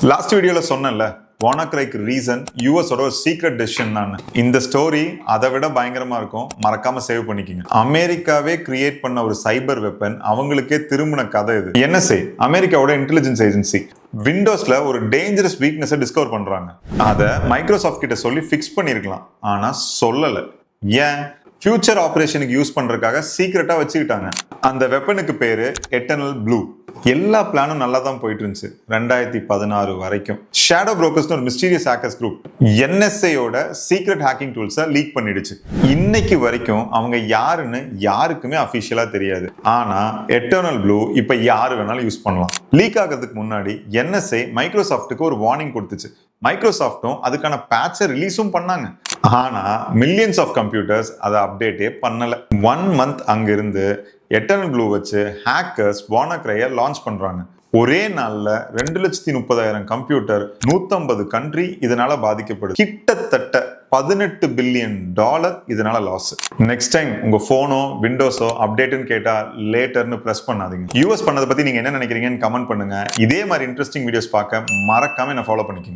Last வீடியோல சொன்னேன்ல வானாக்ரைக்கு reason யூஎஸோட ஒரு சீக்ரெட் டெசிஷன் தான். இந்த ஸ்டோரி அதை விட பயங்கரமா இருக்கும், மறக்காம சேவ் பண்ணிக்கோங்க. அமெரிக்காவே கிரியேட் பண்ண ஒரு சைபர் வெப்பன் அவங்களுக்கே திரும்பின கதை இது. NSA அமெரிக்காவோட இன்டெலிஜென்ஸ் ஏஜென்சி விண்டோஸ்ல ஒரு டேஞ்சரஸ் வீக்னஸை டிஸ்கவர் பண்றாங்க. அதை மைக்ரோசாஃப்ட் கிட்ட சொல்லி ஃபிக்ஸ் பண்ணிருக்கலாம், ஆனா சொல்லல. ஏன்? ஃபியூச்சர் ஆபரேஷனுக்கு யூஸ் பண்றதுக்காக சீக்ரெட்டா வச்சுக்கிட்டாங்க. அந்த வெப்பனுக்கு பேரு எட்டர்னல் ப்ளூ. எல்லா பிளானும் நல்லா தான் போயிட்டு இருந்துச்சு 2016 வரைக்கும். ஷேடோ புரோக்கர்ஸ் ஒரு மிஸ்டீரியஸ் ஹேக்கர்ஸ் குரூப் NSAயோட சீக்ரெட் ஹேக்கிங் டூல்ஸை லீக் பண்ணிடுச்சு. இன்னைக்கு வரைக்கும் அவங்க யாருன்னு யாருக்குமே அபிஷியலா தெரியாது. ஆனா எட்டர்னல் ப்ளூ இப்ப யாரு வேணாலும் யூஸ் பண்ணலாம். லீக் ஆகிறதுக்கு முன்னாடி NSA மைக்ரோசாஃப்ட்டுக்கு ஒரு வார்னிங் கொடுத்துச்சு. மைக்ரோசாஃப்டும் அதுக்கான பேட்சை ரிலீஸும் பண்ணாங்க. ஆனா மில்லியன்ஸ் ஆஃப் கம்ப்யூட்டர்ஸ் அதை அப்டேட்டே பண்ணல. 1 month அங்கிருந்து எட்டர்னல் ப்ளூ வச்சு ஹேக்கர்ஸ் வானாக்ரையை லான்ச் பண்றாங்க. ஒரே நாள்ல 2,30,000 கம்ப்யூட்டர் 150 கண்ட்ரி இதனால பாதிக்கப்படுது. கிட்டத்தட்ட $18 பில்லியன் இதனால லாஸ். நெக்ஸ்ட் டைம் உங்க போனோ விண்டோஸோ அப்டேட்னு கேட்டா லேட்டர்னு பிரஸ் பண்ணாதீங்க. யூஎஸ் பண்ணதை பத்தி நீங்க என்ன நினைக்கிறீங்கன்னு கமெண்ட் பண்ணுங்க. இதே மாதிரி இன்ட்ரெஸ்டிங் வீடியோஸ் பார்க்க மறக்காம என்ன ஃபாலோ பண்ணிக்கங்க.